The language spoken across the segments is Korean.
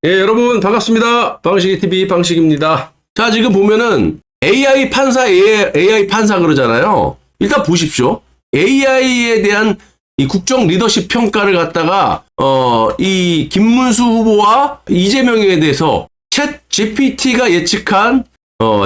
예, 여러분 반갑습니다. 방식이TV 방식입니다. 자, 지금 보면은 AI 판사 그러잖아요. 일단 보십시오. AI에 대한 이 국정 리더십 평가를 갖다가 이 김문수 후보와 이재명에 대해서 챗 GPT가 예측한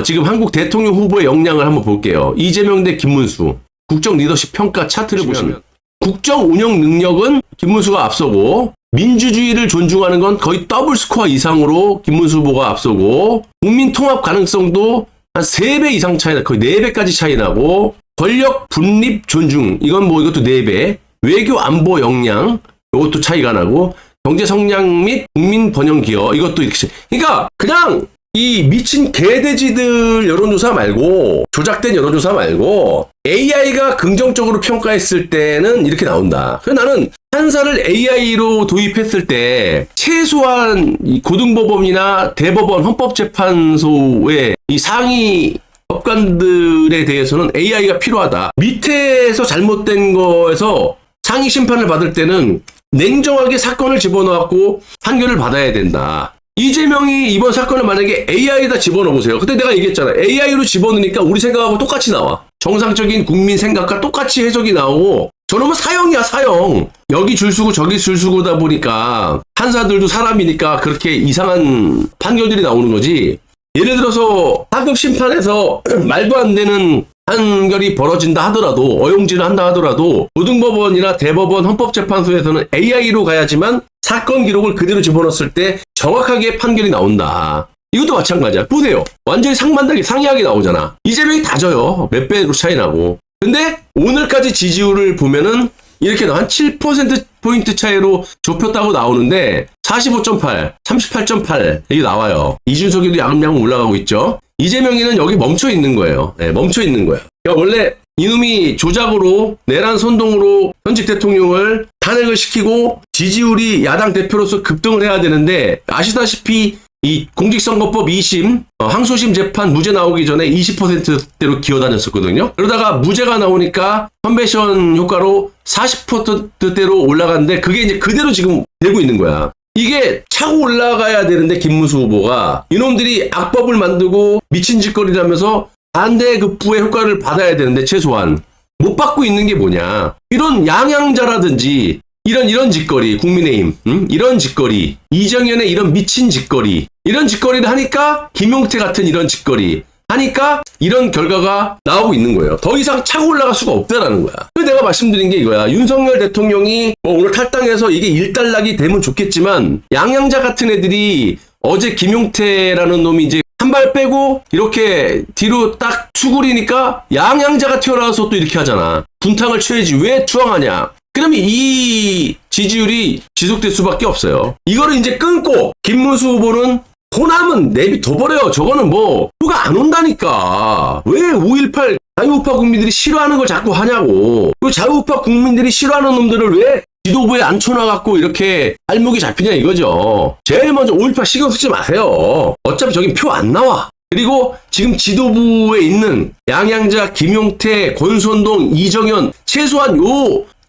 지금 한국 대통령 후보의 역량을 한번 볼게요. 이재명 대 김문수 국정 리더십 평가 차트를 보시면 국정 운영 능력은 김문수가 앞서고, 민주주의를 존중하는 건 거의 더블 스코어 이상으로 김문수 후보가 앞서고, 국민 통합 가능성도 한 3배 이상 차이나, 거의 4배까지 차이 나고, 권력 분립 존중, 이건 뭐 이것도 4배, 외교 안보 역량, 이것도 차이가 나고, 경제 성장 및 국민 번영 기여, 이것도 이렇게. 그러니까 그냥 이 미친 개돼지들 여론조사 말고, 조작된 여론조사 말고, AI가 긍정적으로 평가했을 때는 이렇게 나온다. 그래서 나는 판사를 AI로 도입했을 때 최소한 이 고등법원이나 대법원 헌법재판소의 이 상위 법관들에 대해서는 AI가 필요하다. 밑에서 잘못된 거에서 상위 심판을 받을 때는 냉정하게 사건을 집어넣고 판결을 받아야 된다. 이재명이 이번 사건을 만약에 AI에다 집어넣어보세요. 그때 내가 얘기했잖아. AI로 집어넣으니까 우리 생각하고 똑같이 나와. 정상적인 국민 생각과 똑같이 해석이 나오고, 저놈은 사형이야, 사형. 여기 줄 서고 저기 줄 서고다 보니까 판사들도 사람이니까 그렇게 이상한 판결들이 나오는 거지. 예를 들어서 하급 심판에서 말도 안 되는 판결이 벌어진다 하더라도, 어용질을 한다 하더라도, 고등법원이나 대법원 헌법재판소에서는 AI로 가야지만 사건 기록을 그대로 집어넣었을 때 정확하게 판결이 나온다. 이것도 마찬가지야. 보세요. 완전히 상반되게 상이하게 나오잖아. 이재명이 다 져요. 몇 배로 차이 나고. 근데 오늘까지 지지율을 보면은 이렇게 한 7%포인트 차이로 좁혔다고 나오는데 45.8, 38.8 이게 나와요. 이준석이도 야금야금 올라가고 있죠. 이재명이는 여기 멈춰 있는 거예요. 네, 멈춰 있는 거예요. 그러니까 원래 이놈이 조작으로 내란 선동으로 현직 대통령을 탄핵을 시키고 지지율이 야당 대표로서 급등을 해야 되는데, 아시다시피 이 공직선거법 2심 항소심 재판 무죄 나오기 전에 20%대로 기어다녔었거든요. 그러다가 무죄가 나오니까 컨벤션 효과로 40%대로 올라갔는데, 그게 이제 그대로 지금 되고 있는 거야. 이게 차고 올라가야 되는데 김문수 후보가 이놈들이 악법을 만들고 미친 짓거리를 하면서 반대급부의 효과를 받아야 되는데 최소한 못 받고 있는 게 뭐냐. 이런 양양자라든지 이런 짓거리, 국민의힘, 이런 짓거리, 이정현의 이런 미친 짓거리, 이런 짓거리를 하니까 김용태 같은 이런 짓거리 하니까 이런 결과가 나오고 있는 거예요. 더 이상 차고 올라갈 수가 없다라는 거야. 그래서 내가 말씀드린 게 이거야. 윤석열 대통령이 뭐 오늘 탈당해서 이게 일단락이 되면 좋겠지만, 양양자 같은 애들이 어제 김용태라는 놈이 이제 한 발 빼고 이렇게 뒤로 딱 추구리니까 양양자가 튀어나와서 또 이렇게 하잖아. 분탕을 쳐야지. 왜 투항하냐. 그러면 이 지지율이 지속될 수밖에 없어요. 이거를 이제 끊고 김문수 후보는 호남은 내비둬버려요. 저거는 뭐 표가 안 온다니까. 왜 5.18 자유우파 국민들이 싫어하는 걸 자꾸 하냐고. 그 자유우파 국민들이 싫어하는 놈들을 왜 지도부에 앉혀놔갖고 이렇게 발목이 잡히냐 이거죠. 제일 먼저 5.18 신경 쓰지 마세요. 어차피 저긴 표 안 나와. 그리고 지금 지도부에 있는 양양자, 김용태, 권선동, 이정현, 최소한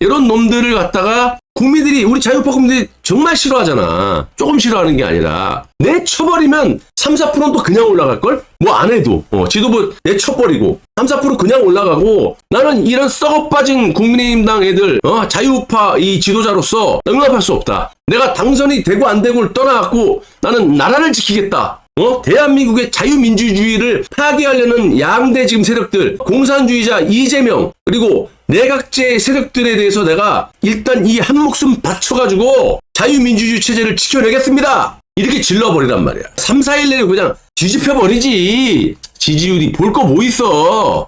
이런 놈들을 갖다가 국민들이, 우리 자유우파 국민들이 정말 싫어하잖아. 조금 싫어하는 게 아니라 내쳐버리면 3, 4%는 또 그냥 올라갈걸? 뭐 안 해도 지도부 내쳐버리고 3, 4% 그냥 올라가고, 나는 이런 썩어 빠진 국민의힘당 애들 자유우파 이 지도자로서 응답할 수 없다. 내가 당선이 되고 안 되고를 떠나갖고 나는 나라를 지키겠다. 대한민국의 자유민주주의를 파괴하려는 양대 지금 세력들, 공산주의자 이재명, 그리고 내각제 세력들에 대해서 내가 일단 이 한 목숨 바쳐가지고 자유민주주의 체제를 지켜내겠습니다. 이렇게 질러버리란 말이야. 3, 4일 내로 그냥 뒤집혀버리지. 지지율이 볼 거 뭐 있어.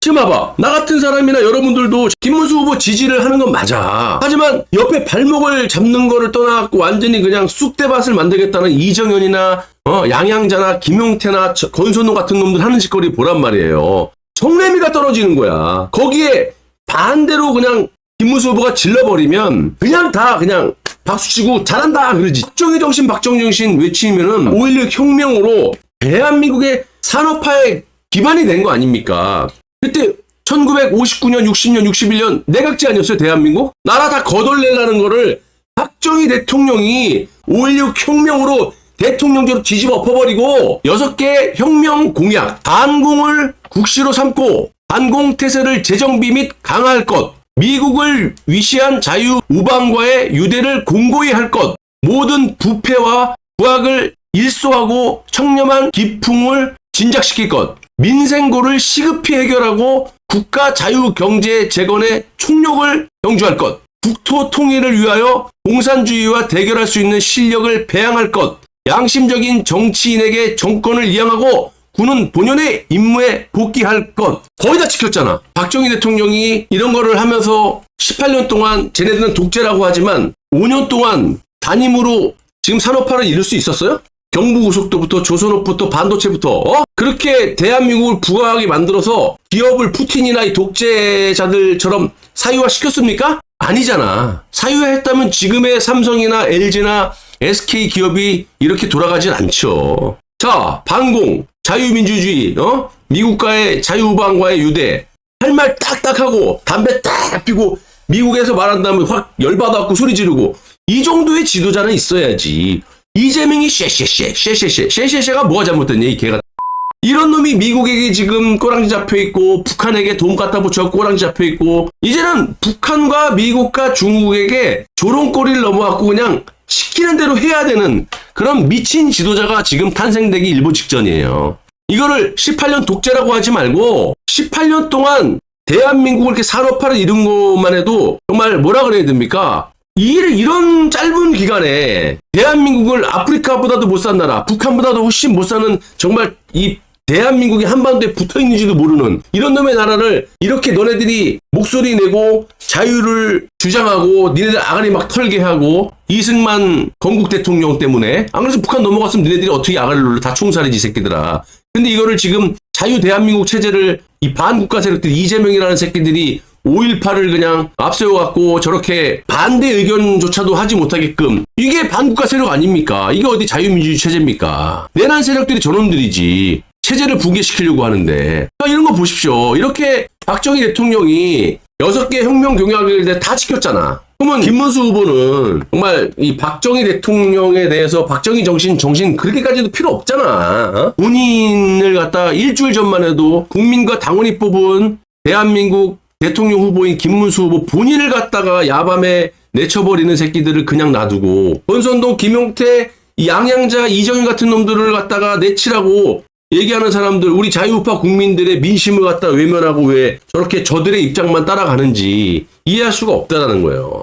지금 봐봐. 나 같은 사람이나 여러분들도 김문수 후보 지지를 하는 건 맞아. 하지만 옆에 발목을 잡는 거를 떠나갖고 완전히 그냥 쑥대밭을 만들겠다는 이정현이나 양양자나 김용태나 권선동 같은 놈들 하는 짓거리 보란 말이에요. 정례미가 떨어지는 거야. 거기에 반대로 그냥 김문수 후보가 질러버리면 그냥 다 그냥 박수치고 잘한다 그러지. 박정희 정신 박정희 정신 외치면은 5.16 혁명으로 대한민국의 산업화의 기반이 된 거 아닙니까? 그때 1959년, 60년, 61년 내각제 아니었어요, 대한민국? 나라 다 거덜내려는 거를 박정희 대통령이 5.16 혁명으로 대통령제로 뒤집어 엎어버리고 6개 혁명 공약, 반공을 국시로 삼고 반공태세를 재정비 및 강화할 것, 미국을 위시한 자유우방과의 유대를 공고히 할 것, 모든 부패와 부악을 일소하고 청렴한 기풍을 진작시킬 것, 민생고를 시급히 해결하고 국가 자유경제 재건의 총력을 경주할 것, 국토 통일을 위하여 공산주의와 대결할 수 있는 실력을 배양할 것, 양심적인 정치인에게 정권을 이양하고 군은 본연의 임무에 복귀할 것. 거의 다 지켰잖아. 박정희 대통령이 이런 거를 하면서 18년 동안 쟤네들은 독재라고 하지만 5년 동안 단임으로 지금 산업화를 이룰 수 있었어요? 경부고속도부터 조선업부터 반도체부터 그렇게 대한민국을 부강하게 만들어서 기업을 푸틴이나 이 독재자들처럼 사유화 시켰습니까? 아니잖아. 사유화했다면 지금의 삼성이나 LG나 SK 기업이 이렇게 돌아가진 않죠. 자, 반공, 자유민주주의, 미국과의 자유우방과의 유대, 할 말 딱딱하고 담배 딱 피고 미국에서 말한다면 확 열받아갖고 소리 지르고 이 정도의 지도자는 있어야지. 이재명이 쉐쉐쉐가 뭐가 잘못됐냐 이 개가. 이런 놈이 미국에게 지금 꼬랑지 잡혀있고 북한에게 돈 갖다 붙여 꼬랑지 잡혀있고 이제는 북한과 미국과 중국에게 조롱거리를 넘어갖고 그냥 시키는 대로 해야 되는 그런 미친 지도자가 지금 탄생되기 일보 직전이에요. 이거를 18년 독재라고 하지 말고 18년 동안 대한민국을 이렇게 산업화를 이룬 것만 해도 정말 뭐라 그래야 됩니까? 이런 짧은 기간에 대한민국을 아프리카보다도 못 산 나라, 북한보다도 훨씬 못 사는 정말 이 대한민국이 한반도에 붙어있는지도 모르는 이런 놈의 나라를 이렇게 너네들이 목소리 내고 자유를 주장하고 니네들 아가리 막 털게 하고 이승만 건국 대통령 때문에 안 그래서 북한 넘어갔으면 니네들이 어떻게 아가리를 눌러 다 총살이지 이 새끼들아. 근데 이거를 지금 자유 대한민국 체제를 이 반국가 세력들 이재명이라는 새끼들이 5.18을 그냥 앞세워갖고 저렇게 반대 의견조차도 하지 못하게끔 이게 반국가 세력 아닙니까? 이게 어디 자유민주주의 체제입니까? 내란 세력들이 저놈들이지. 체제를 붕괴시키려고 하는데 이런 거 보십시오. 이렇게 박정희 대통령이 6개 혁명 공약을 다 지켰잖아. 그러면 김문수 후보는 정말 이 박정희 대통령에 대해서 박정희 정신 그렇게까지도 필요 없잖아. 본인을 갖다 일주일 전만 해도 국민과 당원이 뽑은 대한민국 대통령 후보인 김문수 후보 본인을 갖다가 야밤에 내쳐버리는 새끼들을 그냥 놔두고 권선동, 김용태, 양양자, 이정현 같은 놈들을 갖다가 내치라고 얘기하는 사람들, 우리 자유우파 국민들의 민심을 갖다 외면하고 왜 저렇게 저들의 입장만 따라가는지 이해할 수가 없다는 거예요.